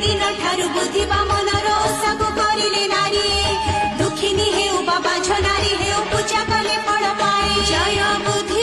दिन ठारू बुद्धिबा मनर ओषाको करिले नारी दुखिनी हेउ बाबा झ नारी हेउ पूजा कले फल पाए जय बुद्धि